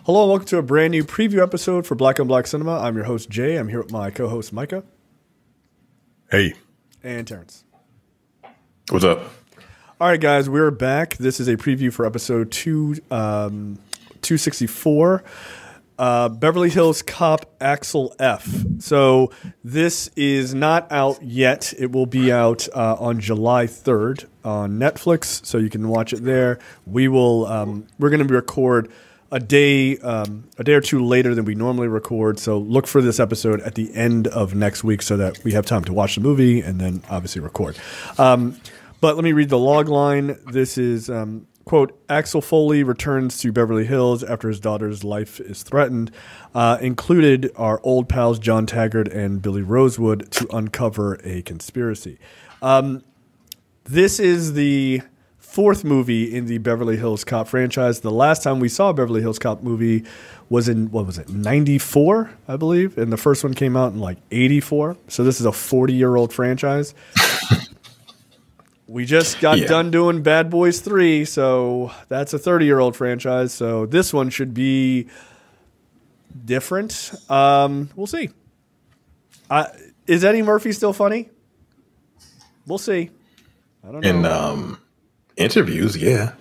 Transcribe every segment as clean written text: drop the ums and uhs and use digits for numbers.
Hello and welcome to a brand new preview episode for Black on Black Cinema. I'm your host, Jay. I'm here with my co-host, Micah. Hey. And Terrence. What's up? All right, guys, we're back. This is a preview for episode 264, Beverly Hills Cop, Axel F. So this is not out yet. It will be out on July 3rd on Netflix, so you can watch it there. We're going to record a day or two later than we normally record. So look for this episode at the end of next week so that we have time to watch the movie and then obviously record. But let me read the log line. This is, quote, Axel Foley returns to Beverly Hills after his daughter's life is threatened. Included are old pals John Taggert and Billy Rosewood to uncover a conspiracy. This is the fourth movie in the Beverly Hills Cop franchise. The last time we saw a Beverly Hills Cop movie was in, 94, I believe? And the first one came out in, 84. So this is a 40-year-old franchise. We just got done doing Bad Boys 3, so that's a 30-year-old franchise. So this one should be different. We'll see. Is Eddie Murphy still funny? We'll see. I don't know. In interviews, yeah.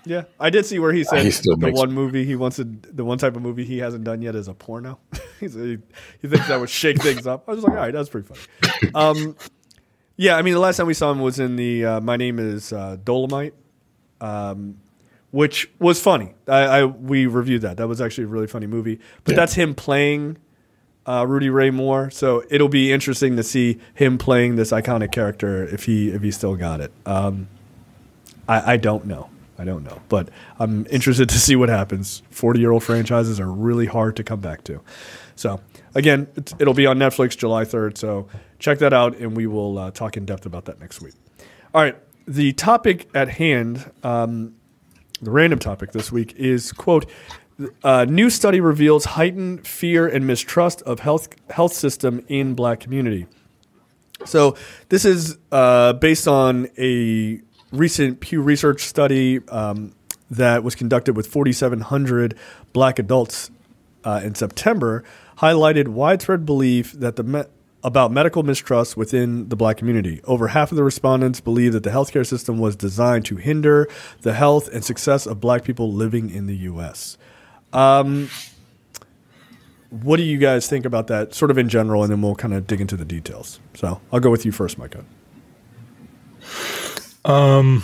Yeah, I did see where he said the one movie he wants to, the one type of movie he hasn't done yet is a porno. he thinks that would shake things up. I was just like, all right, that's pretty funny. Yeah, I mean, the last time we saw him was in the My Name is Dolomite, which was funny. We reviewed that. That was actually a really funny movie. But that's him playing Rudy Ray Moore, so it'll be interesting to see him playing this iconic character if he still got it. I don't know. But I'm interested to see what happens. 40-year-old franchises are really hard to come back to. So, again, it'll be on Netflix July 3rd, so check that out, and we will talk in depth about that next week. All right, the topic at hand, the random topic this week is, quote, new study reveals heightened fear and mistrust of health system in black community. So this is based on a recent Pew Research study that was conducted with 4,700 black adults in September, highlighted widespread belief that about medical mistrust within the black community. Over half of the respondents believe that the healthcare system was designed to hinder the health and success of black people living in the U.S. What do you guys think about that, sort of in general, and then we'll kind of dig into the details. So I'll go with you first, Micah. I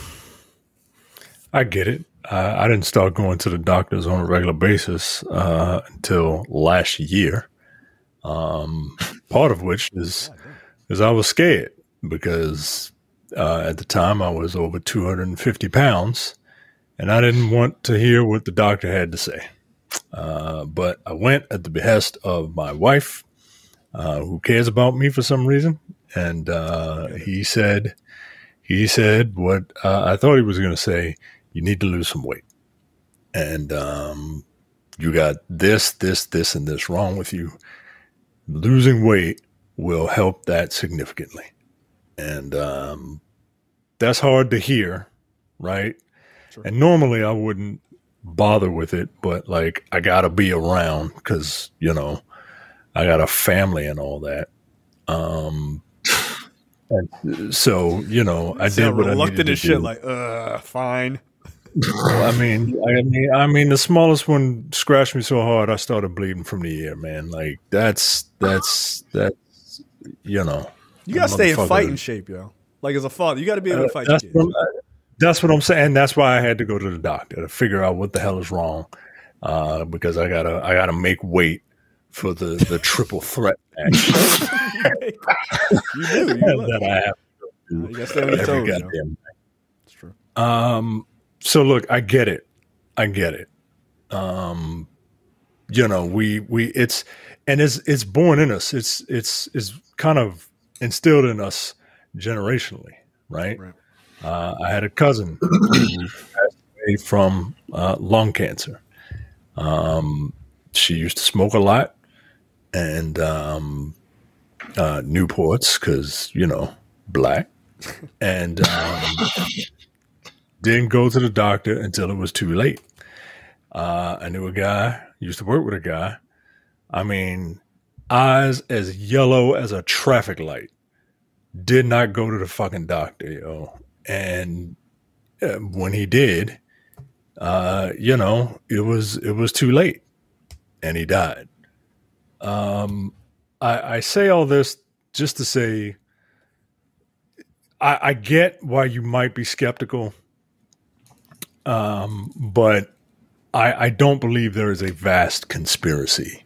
get it. I didn't start going to the doctors on a regular basis until last year. Part of which is I was scared because at the time I was over 250 pounds and I didn't want to hear what the doctor had to say. But I went at the behest of my wife, who cares about me for some reason. And he said what I thought he was going to say: you need to lose some weight. And you got this, and this wrong with you. Losing weight will help that significantly. And that's hard to hear, right? Sure. And normally I wouldn't bother with it, but I got to be around because, I got a family and all that. And so, I did what I needed to do. Fine. I mean, the smallest one scratched me so hard I started bleeding from the ear, man. That's you gotta stay in fighting shape, yo. As a father, you gotta be able to fight. That's what I'm saying. That's why I had to go to the doctor to figure out what the hell is wrong, because I gotta make weight for the triple threat match. You do. That I have to do. You gotta stay on your toes. That's true. So look, I get it. It's born in us. It's kind of instilled in us generationally, right? I had a cousin who passed away from lung cancer. She used to smoke a lot and Newports because, black. And didn't go to the doctor until it was too late. I knew a guy, used to work with a guy. I mean, eyes as yellow as a traffic light. Did not go to the fucking doctor, yo. And when he did, it was too late, and he died. I say all this just to say, I get why you might be skeptical, but I don't believe there is a vast conspiracy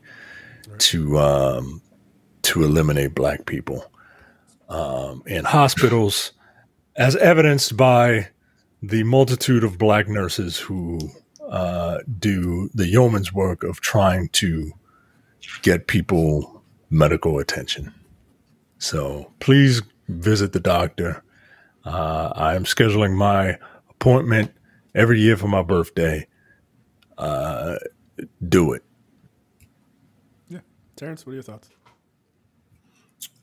to eliminate black people in hospitals, as evidenced by the multitude of black nurses who do the yeoman's work of trying to get people medical attention. So please visit the doctor. I am scheduling my appointment every year for my birthday. Do it. Yeah. Terrence, what are your thoughts?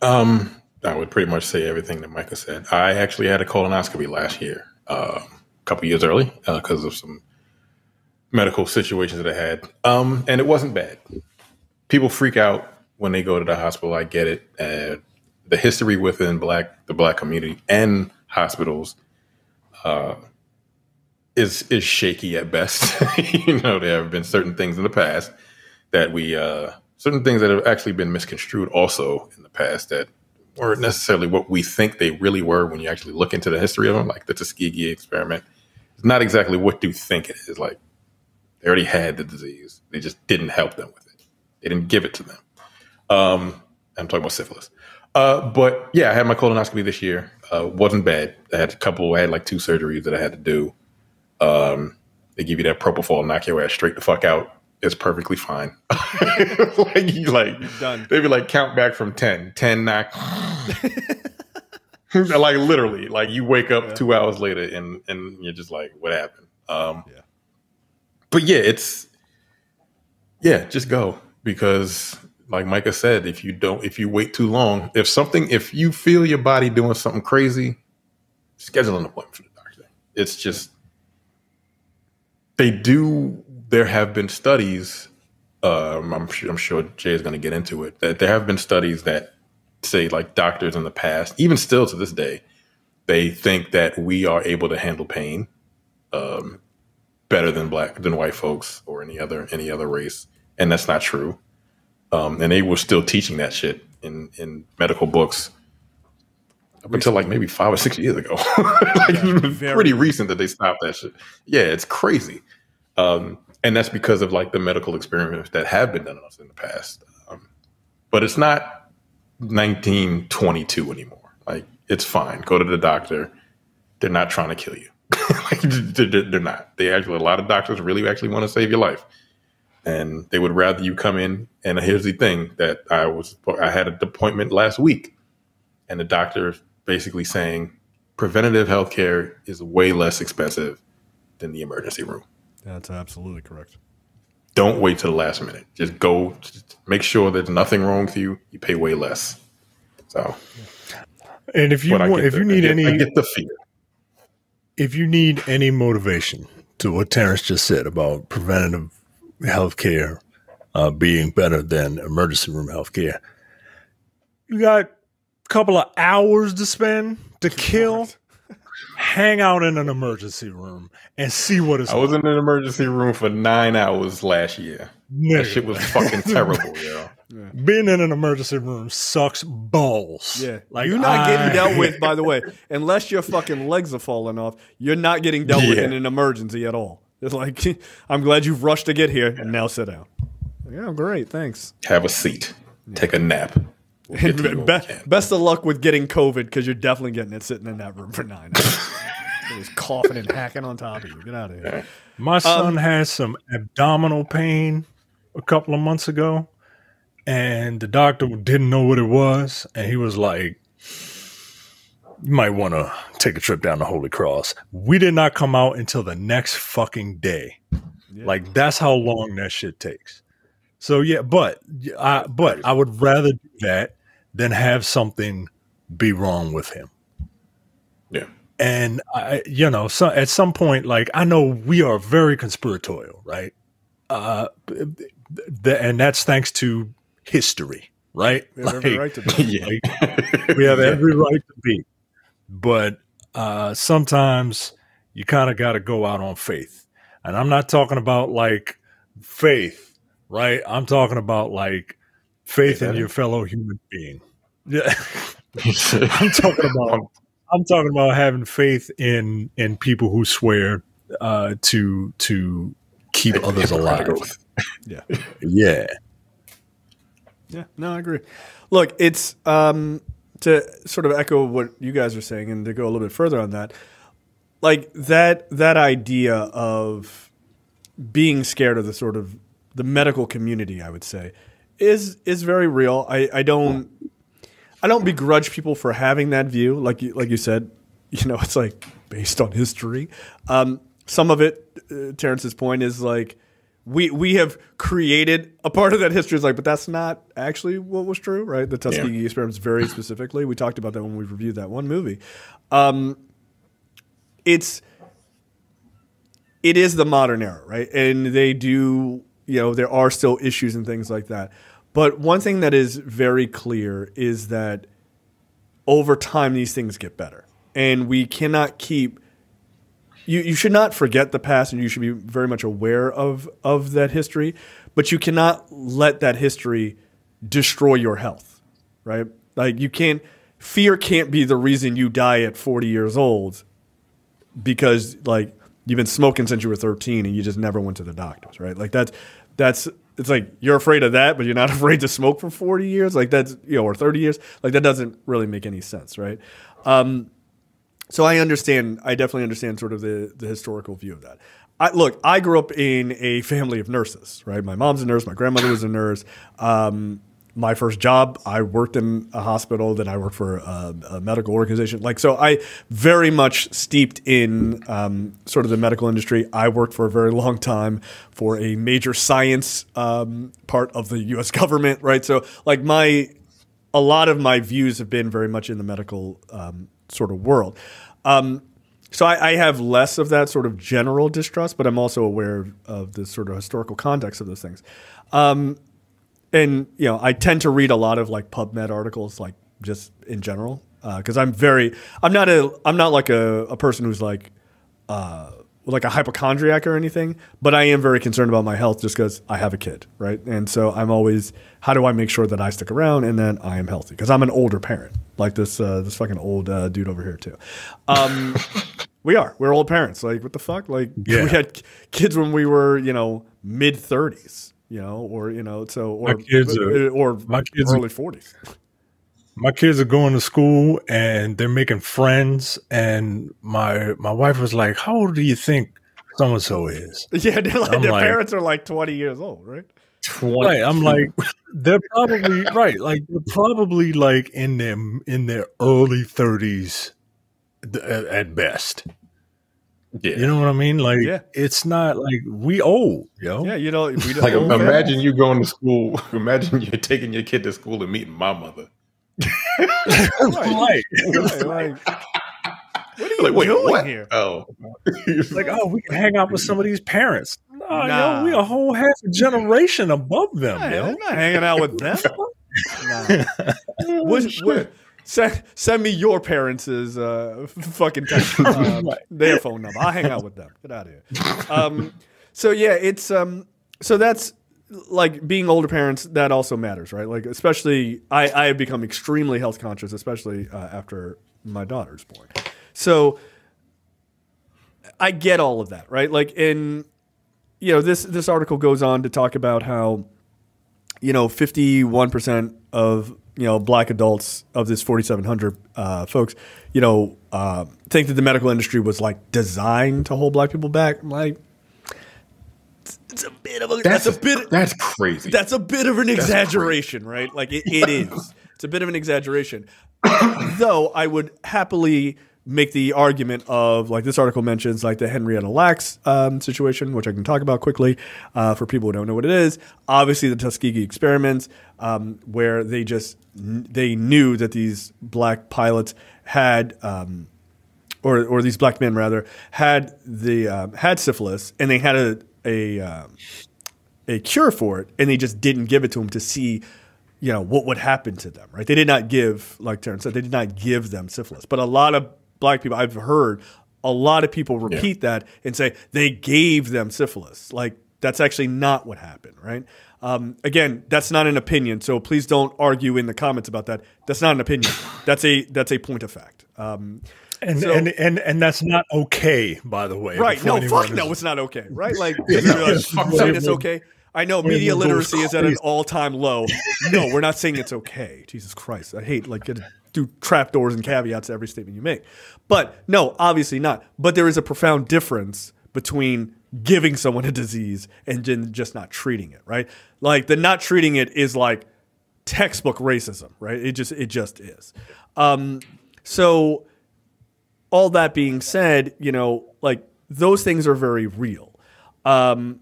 I would pretty much say everything that Micah said. I actually had a colonoscopy last year, a couple years early, because of some medical situations that I had. And it wasn't bad. People freak out when they go to the hospital. I get it. The history within the black community and hospitals is shaky at best. There have been certain things in the past that certain things that have actually been misconstrued also in the past that weren't necessarily what we think they really were when you actually look into the history of them, like the Tuskegee experiment. It's not exactly what you think it is. Like, they already had the disease. They just didn't help them with it. They didn't give it to them. I'm talking about syphilis. But yeah, I had my colonoscopy this year. Wasn't bad. I had like 2 surgeries that I had to do. They give you that propofol, knock your ass straight the fuck out. It's perfectly fine. like done. They be like, count back from 10. 10 knock. Like literally, like you wake up 2 hours later and you're just like, what happened? But just go, because like Micah said, if you wait too long, if you feel your body doing something crazy, schedule an appointment for the doctor. It's just, there have been studies, I'm sure Jay is going to get into it, that there have been studies that say, like, doctors in the past, even still to this day, they think that we are able to handle pain better than white folks or any other race. And that's not true. And they were still teaching that shit in medical books up until like maybe 5 or 6 years ago. Pretty recent that they stopped that shit. Yeah, it's crazy. And that's because of like the medical experiments that have been done on us in the past. But it's not 1922 anymore. Like, it's fine. Go to the doctor. They're not trying to kill you. They're not. A lot of doctors really actually want to save your life. And they would rather you come in. And here's the thing that I had an appointment last week, and the doctor basically saying preventative healthcare is way less expensive than the emergency room. That's absolutely correct. Don't wait till the last minute. Just go. Just make sure there's nothing wrong with you. You pay way less. So, and if you need the fear. If you need any motivation to what Terrence just said about preventative healthcare being better than emergency room healthcare, you got a couple of hours to spend to kill. Hang out in an emergency room and see what it's like. I was in an emergency room for 9 hours last year. That shit was fucking terrible, yo. Yeah. Being in an emergency room sucks balls. Yeah. Like, you're not getting dealt with, by the way, unless your fucking legs are falling off, you're not getting dealt with in an emergency at all. It's like, I'm glad you've rushed to get here, and now sit down. Yeah, great, thanks. Have a seat. Take a nap. Best of luck with getting COVID, because you're definitely getting it sitting in that room for 9 hours. He's coughing and hacking on top of you. Get out of here. My son had some abdominal pain a couple of months ago, and the doctor didn't know what it was, and he was like, you might want to take a trip down to Holy Cross. We did not come out until the next fucking day. Yeah. Like, that's how long that shit takes. So yeah, but I would rather do that than have something be wrong with him. Yeah. And so at some point, like, I know we are very conspiratorial, right? and that's thanks to history, right? We have every right to be. Yeah. We have every right to be. But sometimes you kind of got to go out on faith. And I'm not talking about like faith, right? I'm talking about like faith in your fellow human being. Yeah. I'm talking about having faith in people who swear to keep others alive. Yeah. Yeah. Yeah. No, I agree. Look, it's to sort of echo what you guys are saying and to go a little bit further on that, like that idea of being scared of the sort of the medical community, I would say, is very real. I don't begrudge people for having that view. Like you said, it's like based on history. Some of it, Terrence's point is like, we have created a part of that history. Is like, but that's not actually what was true, right? The Tuskegee experiments very specifically. We talked about that when we reviewed that one movie. It is the modern era, right? And they do, there are still issues and things like that. But one thing that is very clear is that over time these things get better, and we cannot keep. You should not forget the past, and you should be very much aware of that history, but you cannot let that history destroy your health, right? Like fear can't be the reason you die at 40 years old because like you've been smoking since you were 13 and you just never went to the doctors, right? Like that's it's like you're afraid of that, but you're not afraid to smoke for 40 years, like that's or 30 years, like that doesn't really make any sense, right? So I definitely understand sort of the historical view of that. I grew up in a family of nurses, right? My mom's a nurse. My grandmother was a nurse. My first job, I worked in a hospital. Then I worked for a medical organization. So I very much steeped in sort of the medical industry. I worked for a very long time for a major science part of the U.S. government, right? So a lot of my views have been very much in the medical sort of world. So I have less of that sort of general distrust, but I'm also aware of the sort of historical context of those things. And I tend to read a lot of like PubMed articles, like just in general, because I'm not like a person who's like a hypochondriac or anything, but I am very concerned about my health just because I have a kid, right? And so I'm always, how do I make sure that I stick around and that I am healthy? Because I'm an older parent, like this fucking old dude over here too. We're old parents. Like, what the fuck? Like, we had kids when we were, mid 30s, or my kids are early 40s. My kids are going to school and they're making friends, and my wife was like, "How old do you think so and so is?" Yeah, their parents are like 20 years old, right? 20. Right. I'm like, they're probably right. Like they're probably like in their early 30s at best. Yeah. You know what I mean? Like, it's not like we old, yo. Yeah, we don't like imagine you going to school. Imagine you're taking your kid to school and meeting my mother. Right. What are you doing here? Oh, like, we can hang out with some of these parents. Yo, we a whole half a generation above them. Yo, I'm not hanging out with them. Send me your parents' fucking text, their phone number. I'll hang out with them. Get out of here. So yeah, it's so that's. Like being older parents, that also matters, right? Like especially, I have become extremely health conscious, especially after my daughter's born. So I get all of that, right? Like this article goes on to talk about how 51% of Black adults of this 4,700 folks, think that the medical industry was like designed to hold Black people back. I'm like. It's a bit of that's crazy. That's a bit of an exaggeration, right? Like it is. It's a bit of an exaggeration. Though I would happily make the argument of like this article mentions like the Henrietta Lacks situation, which I can talk about quickly for people who don't know what it is. Obviously, the Tuskegee experiments, where they knew that these Black pilots had. Or these Black men rather had syphilis, and they had a cure for it, and they just didn't give it to them to see, what would happen to them, right? They did not give, like Terrence said, they did not give them syphilis. But a lot of black people, I've heard a lot of people repeat that and say they gave them syphilis. Like, that's actually not what happened, right? Again, that's not an opinion, so please don't argue in the comments about that. That's not an opinion. That's a point of fact. And that's not okay, by the way. Right? No, fuck no, it's not okay. Right? Like, saying it's okay. I know media literacy is at an all-time low. No, we're not saying it's okay. Jesus Christ, I hate do trapdoors and caveats to every statement you make. But no, obviously not. But there is a profound difference between giving someone a disease and just not treating it, right? Like, the not treating it is like textbook racism, right? It just is. So all that being said, like, those things are very real. But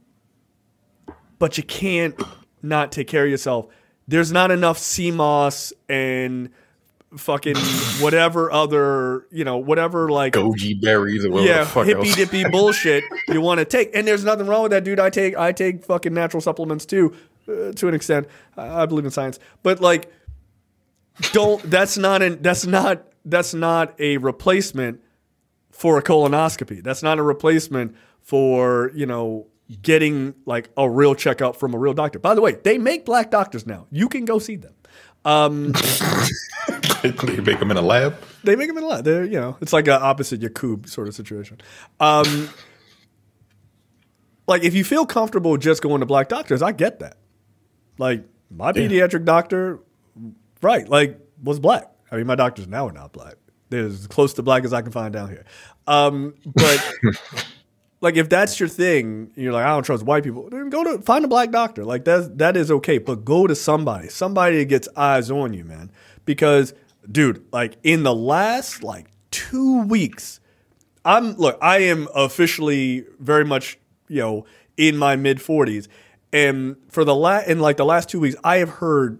you can't not take care of yourself. There's not enough CMOS and fucking whatever other, whatever, like goji berries or whatever the fuck hippy else. dippy bullshit you want to take. And there's nothing wrong with that, dude. I take fucking natural supplements too, to an extent. I believe in science, but like, that's not a replacement for a colonoscopy. That's not a replacement for, getting like a real checkup from a real doctor. By the way, they make black doctors now. You can go see them. They make them in a lab. They make them in a lab. They're, it's like an opposite Yakub sort of situation. Like, if you feel comfortable just going to black doctors, I get that. Like, my pediatric doctor, right, like, was black. I mean, my doctors now are not black. They're as close to black as I can find down here. But like, if that's your thing, you're like, I don't trust white people, then find a black doctor. Like, that is okay. But go to somebody that gets eyes on you, man. Because, dude, like, in the last, 2 weeks, I am officially very much, in my mid-40s. And for the last 2 weeks, I have heard,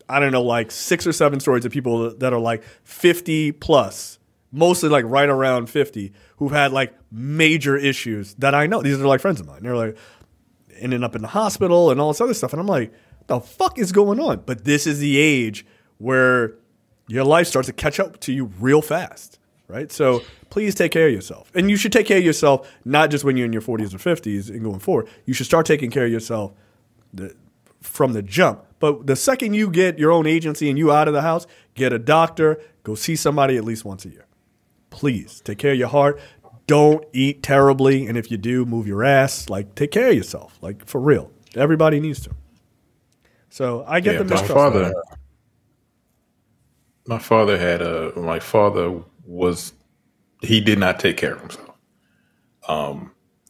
I don't know, 6 or 7 stories of people that are 50 plus, mostly right around 50, who've had major issues that I know. These are friends of mine. They're ending up in the hospital and all this other stuff. And I'm like, the fuck is going on? But this is the age where your life starts to catch up to you real fast, right? So please take care of yourself. And you should take care of yourself not just when you're in your 40s or 50s and going forward. You should start taking care of yourself from the jump. But the second you get your own agency and you out of the house, get a doctor, go see somebody at least once a year. Please take care of your heart. Don't eat terribly. And if you do, move your ass. Take care of yourself. For real. Everybody needs to. So I get the mistrust. My father he did not take care of himself.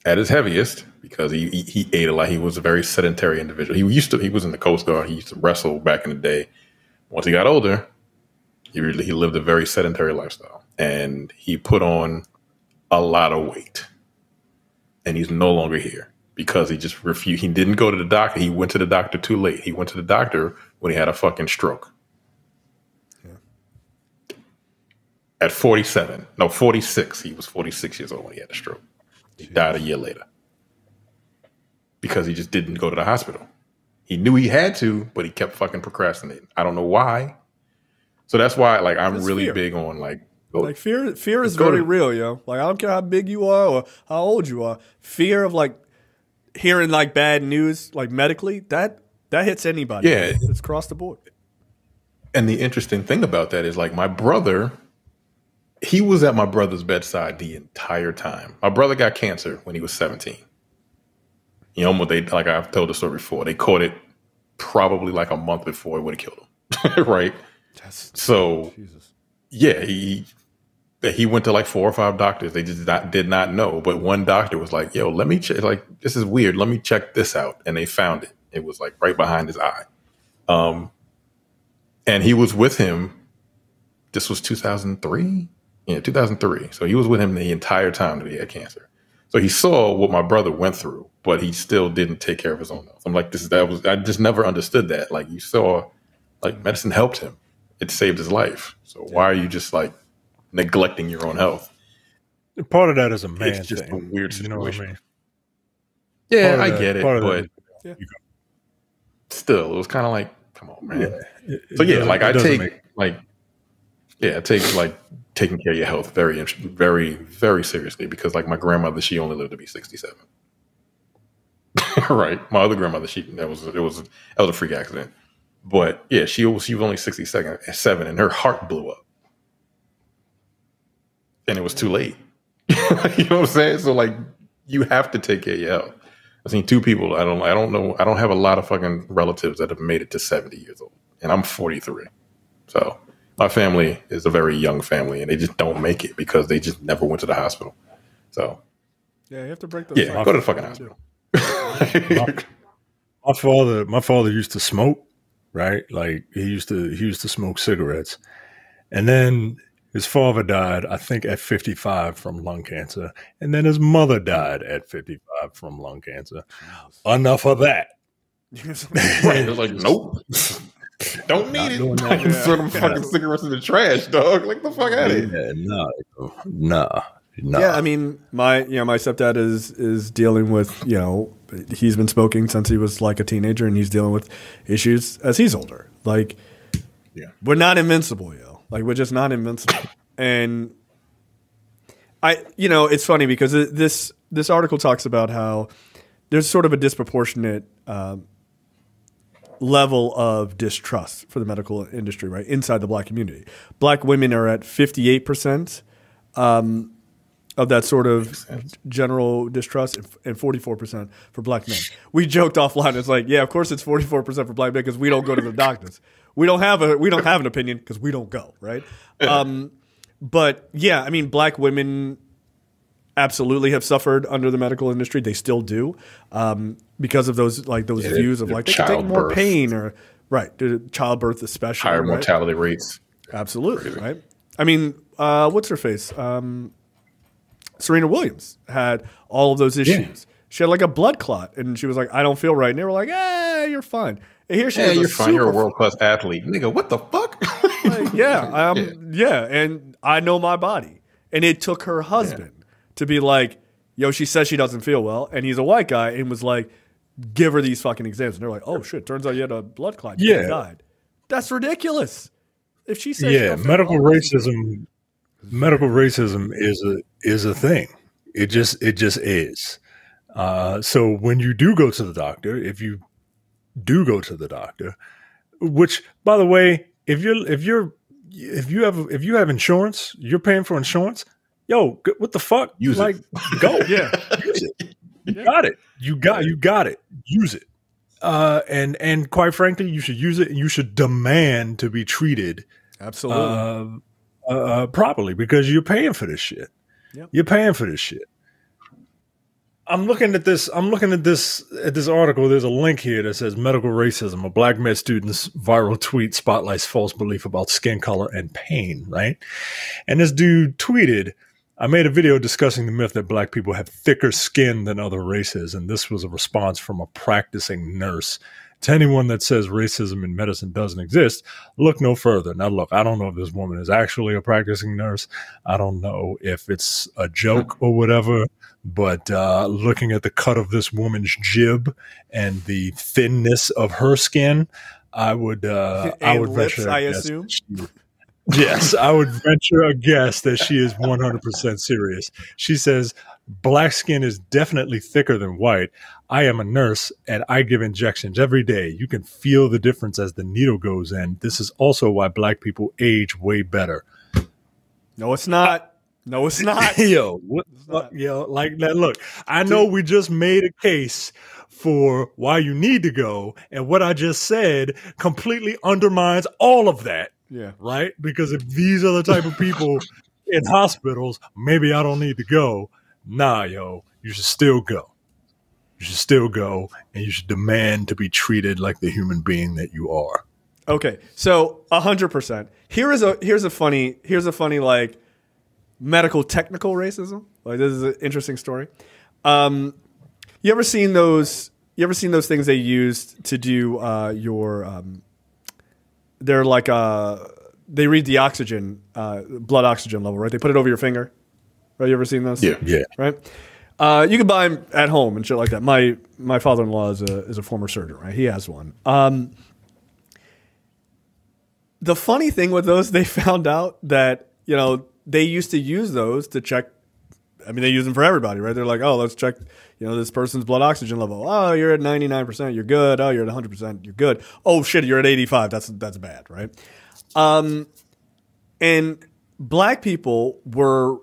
At his heaviest, because he ate a lot. He was a very sedentary individual. He was in the Coast Guard. He used to wrestle back in the day. Once he got older, he lived a very sedentary lifestyle, and he put on a lot of weight. And he's no longer here because he just refused. He didn't go to the doctor. He went to the doctor too late. He went to the doctor when he had a fucking stroke. Yeah. At 46. He was 46 years old when he had a stroke. He died a year later because he just didn't go to the hospital. He knew he had to, but he kept fucking procrastinating. I don't know why. So that's why, I'm really fear. Big on fear is very real, yo. I don't care how big you are or how old you are. Fear of hearing bad news, medically, that hits anybody. Yeah, it's across the board. And the interesting thing about that is my brother. He was at my brother's bedside the entire time. My brother got cancer when he was 17. I've told the story before, they caught it probably a month before it would have killed him. Right? Jesus. Yeah, he went to 4 or 5 doctors. They just did not know. But one doctor was like, yo, let me check. This is weird. Let me check this out. And they found it. It was right behind his eye. And he was with him. This was 2003. Yeah, 2003. So he was with him the entire time that he had cancer. So he saw what my brother went through, but he still didn't take care of his own health. I'm I just never understood that. You saw, medicine helped him. It saved his life. So why are you just neglecting your own health? Part of that is a man It's just thing. a weird situation. You know what I mean? Yeah, I get it, but Yeah. Still, it was kind of like, come on, man. Yeah. So yeah, like I take taking care of your health very, very, very seriously, because like my grandmother, she only lived to be 67. Right. My other grandmother, that was a freak accident. But yeah, she was only 67, and her heart blew up. And it was too late. You know what I'm saying? So like, you have to take care of your health. I've seen two people. I don't know. I don't have a lot of fucking relatives that have made it to 70 years old, and I'm 43. So my family is a very young family, and they just don't make it because they just never went to the hospital. So yeah, you have to break those. Yeah, go to the fucking hospital. My father used to smoke, right? Like he used to smoke cigarettes, and then his father died, I think, at 55 from lung cancer, and then his mother died at 55 from lung cancer. Enough of that. Right, it was like, nope, don't need it. Throw them fucking cigarettes in the trash, dog. Like the fuck out of here. Nah. Yeah, I mean, my stepdad is dealing with, he's been smoking since he was like a teenager, and he's dealing with issues as he's older. Like, we're not invincible, yo. Like, we're just not invincible. And it's funny because this article talks about how there's sort of a disproportionate level of distrust for the medical industry, right, inside the black community. Black women are at 58%. Of that sort of general distrust, and 44% for black men. We joked offline. It's like, yeah, of course it's 44% for black men because we don't go to the doctors. We don't have an opinion because we don't go, right? But yeah, I mean, black women absolutely have suffered under the medical industry. They still do because of those views of like they can take more pain or childbirth especially, higher mortality rates. Absolutely, right? I mean, what's her face? Serena Williams had all of those issues. Yeah. She had like a blood clot, and she was like, "I don't feel right." And they were like, you're fine." And here she is. You're fine. You're a world-class athlete, nigga. What the fuck? Like, and I know my body. And it took her husband to be like, "Yo, she says she doesn't feel well," and he's a white guy, and was like, "Give her these fucking exams." And they're like, "Oh shit! Turns out you had a blood clot. You died." That's ridiculous. If she says, medical racism. Medical racism is a thing. It just is. So when you do go to the doctor, if you do go to the doctor, which by the way, if you have insurance, you're paying for insurance. Yo, what the fuck? Use it. Go. Yeah. Use it. You got it. You got it. Use it. And quite frankly, you should use it, and you should demand to be treated. Absolutely. Properly, because you're paying for this shit. Yep. You're paying for this shit. I'm looking at this article. There's a link here that says medical racism. A black med student's viral tweet spotlights false belief about skin color and pain, right? And this dude tweeted, "I made a video discussing the myth that black people have thicker skin than other races." And this was a response from a practicing nurse. To anyone that says racism in medicine doesn't exist, look no further. Now, look, I don't know if this woman is actually a practicing nurse. I don't know if it's a joke or whatever, but looking at the cut of this woman's jib and the thinness of her skin, I would venture. I assume. Yes, I would venture a guess that she is 100% serious. She says, "Black skin is definitely thicker than white. I am a nurse and I give injections every day. You can feel the difference as the needle goes in. This is also why black people age way better." No, it's not. No, it's not. Yo, what the fuck? Yo, like that. Look, I know we just made a case for why you need to go, and what I just said completely undermines all of that. Yeah. Right? Because if these are the type of people in hospitals, maybe I don't need to go. Nah, yo, you should still go. You should still go, and you should demand to be treated like the human being that you are. Okay, so 100%. Here's a funny like medical technical racism. Like, this is an interesting story. You ever seen those things they used to do your they're like they read the oxygen blood oxygen level, right? They put it over your finger. Right? You ever seen those? Yeah. Right? You can buy them at home and shit like that. My father-in-law is a former surgeon, right? He has one. The funny thing with those, they found out that, they used to use those to check. I mean, they use them for everybody, right? They're like, oh, let's check, this person's blood oxygen level. Oh, you're at 99%, you're good. Oh, you're at 100%, you're good. Oh shit, you're at 85. That's bad, right? And black people were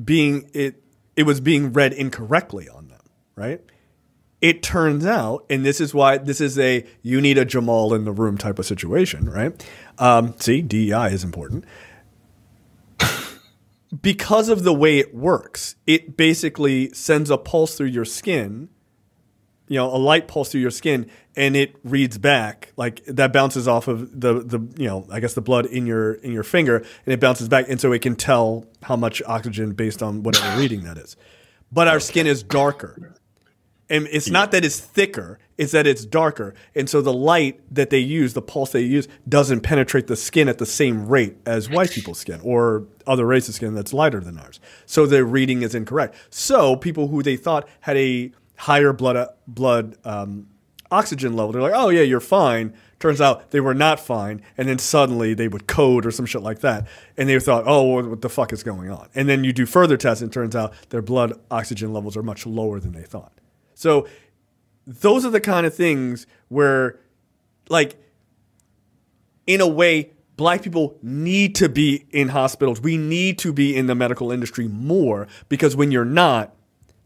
it was being read incorrectly on them, right? It turns out, and this is why this is you need a Jamal in the room type of situation, right? See, DEI is important. Because of the way it works, it basically sends a pulse through your skin, a light pulse through your skin, and it reads back, like that bounces off of I guess the blood in your finger, and it bounces back, and so it can tell how much oxygen based on whatever reading that is. But our skin is darker. And it's not that it's thicker, it's that it's darker. And so the light that they use, the pulse they use, doesn't penetrate the skin at the same rate as white people's skin or other races' skin that's lighter than ours. So their reading is incorrect. So people who they thought had a higher blood oxygen level, they're like, oh yeah, you're fine. Turns out they were not fine. And then suddenly they would code or some shit like that. And they thought, oh, what the fuck is going on? And then you do further tests and it turns out their blood oxygen levels are much lower than they thought. So those are the kind of things where, like, in a way, black people need to be in hospitals. We need to be in the medical industry more because when you're not,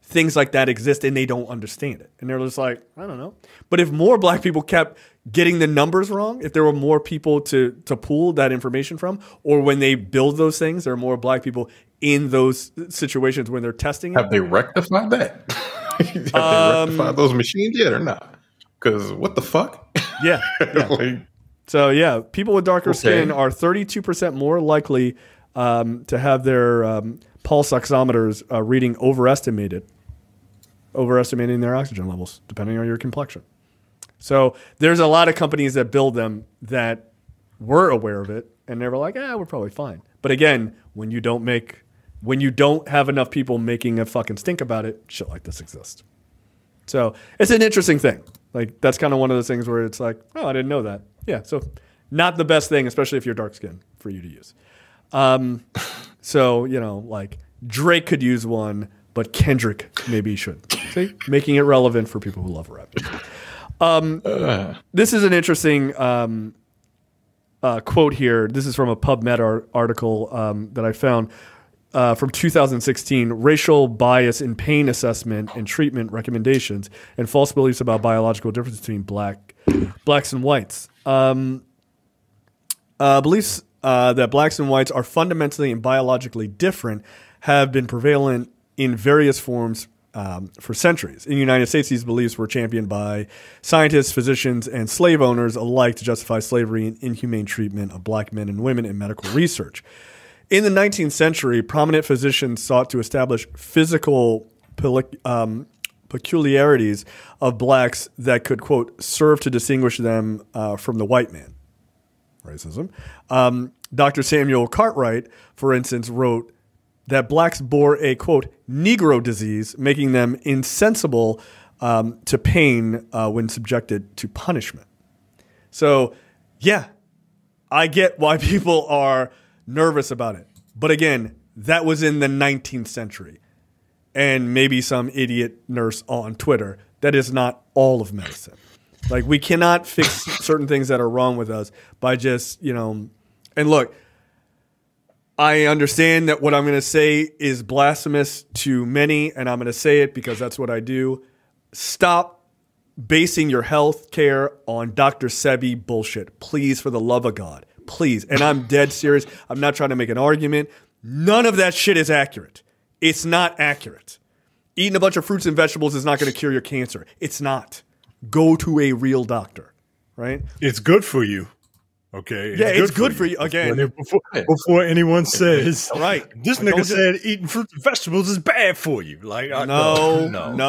things like that exist and they don't understand it. And they're just like, I don't know. But if more black people kept getting the numbers wrong, if there were more people to pull that information from, or when they build those things, there are more black people in those situations when they're testing it. Have they rectified that? Have they rectified those machines yet or not? Because what the fuck? Yeah. So, yeah, people with darker skin are 32% more likely to have their pulse oximeters reading overestimating their oxygen levels, depending on your complexion. So there's a lot of companies that build them that were aware of it, and they were like, we're probably fine. But again, when you don't have enough people making a fucking stink about it, shit like this exists. So it's an interesting thing. Like, that's kind of one of those things where it's like, oh, I didn't know that. Yeah, so not the best thing, especially if you're dark skinned, for you to use. So, like, Drake could use one, but Kendrick maybe shouldn't. See? Making it relevant for people who love rap. This is an interesting quote here. This is from a PubMed article that I found. From 2016, racial bias in pain assessment and treatment recommendations and false beliefs about biological differences between blacks and whites. Beliefs that blacks and whites are fundamentally and biologically different have been prevalent in various forms for centuries. In the United States, these beliefs were championed by scientists, physicians, and slave owners alike to justify slavery and inhumane treatment of black men and women in medical research. In the 19th century, prominent physicians sought to establish physical peculiarities of blacks that could, quote, serve to distinguish them from the white man. Racism. Dr. Samuel Cartwright, for instance, wrote that blacks bore a, quote, Negro disease, making them insensible to pain when subjected to punishment. So, yeah, I get why people are nervous about it. But again, that was in the 19th century. And maybe some idiot nurse on Twitter. That is not all of medicine. Like, we cannot fix certain things that are wrong with us by just, and look, I understand that what I'm going to say is blasphemous to many, and I'm going to say it because that's what I do. Stop basing your health care on Dr. Sebi bullshit. Please, for the love of God. Please. And I'm dead serious. I'm not trying to make an argument. None of that shit is accurate. It's not accurate. Eating a bunch of fruits and vegetables is not going to cure your cancer. It's not. Go to a real doctor, right? It's good for you. Okay. It's good for you. Again, before anyone says, right, this nigga said eating fruits and vegetables is bad for you. Like, no. I'm not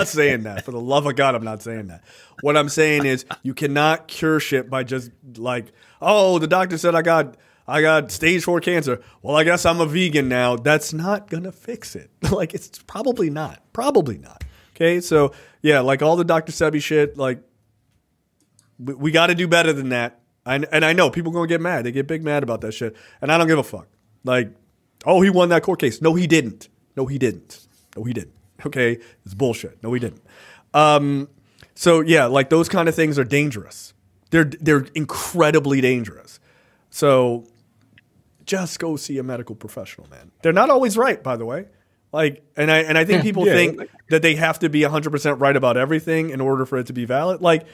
saying that. For the love of God, I'm not saying that. What I'm saying is you cannot cure shit by just like, oh, the doctor said I got I got stage 4 cancer. Well, I guess I'm a vegan now. That's not going to fix it. Like, it's probably not. Probably not. Okay, so, yeah, like all the Dr. Sebi shit, like, we got to do better than that. And I know people going to get mad. They get big mad about that shit. And I don't give a fuck. Like, oh, he won that court case. No, he didn't. No, he didn't. No, he didn't. Okay, it's bullshit. No, he didn't. So, yeah, like those kind of things are dangerous. They're incredibly dangerous. So just go see a medical professional, man. They're not always right, by the way. Like, and I think people think that they have to be 100% right about everything in order for it to be valid. Like,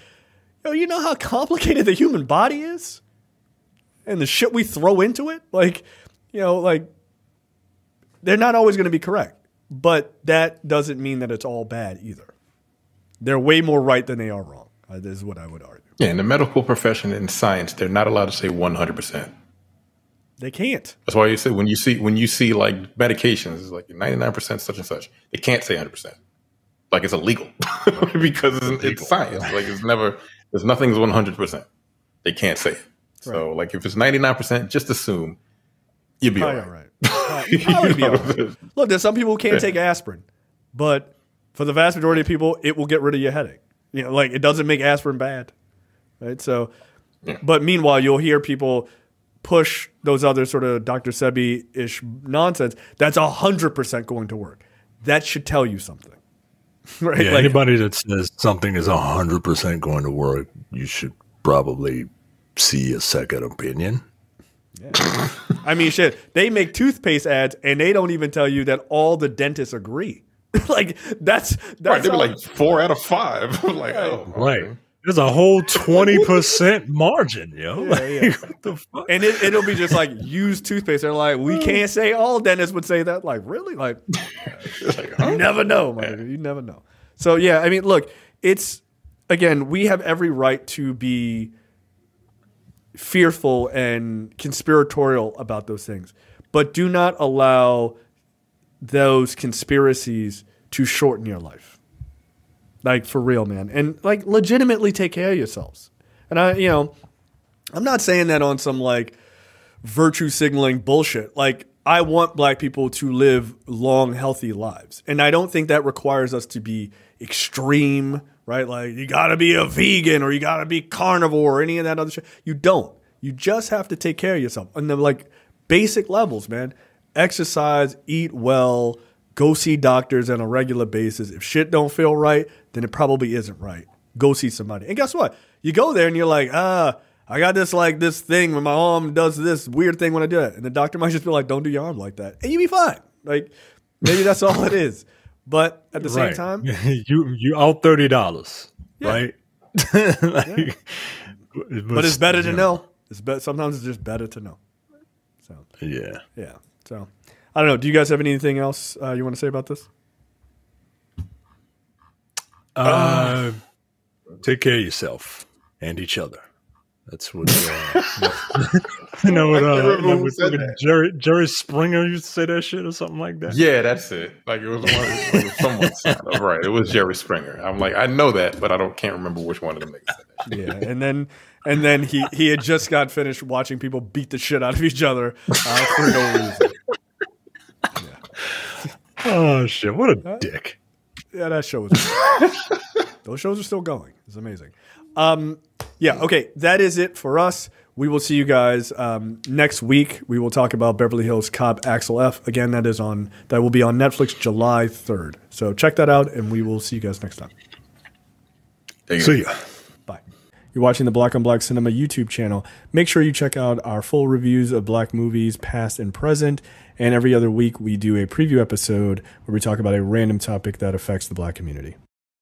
you know how complicated the human body is, and the shit we throw into it. Like, like they're not always going to be correct, but that doesn't mean that it's all bad either. They're way more right than they are wrong. This is what I would argue. Yeah, in the medical profession and science, they're not allowed to say 100%. They can't. That's why you say when you see like medications, it's like 99% such and such. They can't say 100%. Like it's illegal because it's science. Like there's nothing's 100%. They can't say it. So like if it's 99%, just assume you'll be all right. Probably be all right. Look, there's some people who can't take aspirin, but for the vast majority of people, it will get rid of your headache. Like it doesn't make aspirin bad, right? So, but meanwhile, you'll hear people push those other sort of Dr. Sebi-ish nonsense. That's 100% going to work. That should tell you something, right? Yeah, like, anybody that says something is 100% going to work, you should probably see a second opinion. Yeah. I mean, shit. They make toothpaste ads, and they don't even tell you that all the dentists agree. Like that's right. They were like 4 out of 5. Like, oh, right. Okay. There's a whole 20% margin, yo. Yeah, yeah. What the fuck? And it'll be just like used toothpaste. They're like, we can't say all dentists would say that. Like, really? Like, you never know, man. You never know. So yeah, I mean, look, it's again, we have every right to be fearful and conspiratorial about those things, but do not allow those conspiracies to shorten your life. Like for real, man. And like legitimately take care of yourselves. And I'm not saying that on some like virtue signaling bullshit. Like I want black people to live long, healthy lives. And I don't think that requires us to be extreme, right? Like you got to be a vegan or you got to be carnivore or any of that other shit. You don't. You just have to take care of yourself. And the like basic levels, man. Exercise, eat well, go see doctors on a regular basis. If shit don't feel right, then it probably isn't right. Go see somebody. And guess what? You go there and you're like, I got this thing when my arm does this weird thing when I do it. And the doctor might just be like, don't do your arm like that. And you be fine. Like maybe that's all it is. But at the same time, you out $30, right? Like, but it's better to know. Sometimes it's just better to know. So yeah. So, I don't know. Do you guys have anything else you want to say about this? Take care of yourself and each other. That's what you know. What Jerry Springer used to say that shit or something like that. Yeah, that's it. Like it was someone said that. Right. It was Jerry Springer. I'm like, I know that, but can't remember which one of them niggas said that. Yeah, and then he had just got finished watching people beat the shit out of each other for no reason. Oh shit! What a dick. Yeah, that show was. Those shows are still going. It's amazing. Yeah. Okay. That is it for us. We will see you guys next week. We will talk about Beverly Hills Cop Axel F. Again, that will be on Netflix July 3rd. So check that out, and we will see you guys next time. See ya. Bye. You're watching the Black on Black Cinema YouTube channel. Make sure you check out our full reviews of black movies, past and present. And every other week, we do a preview episode where we talk about a random topic that affects the black community.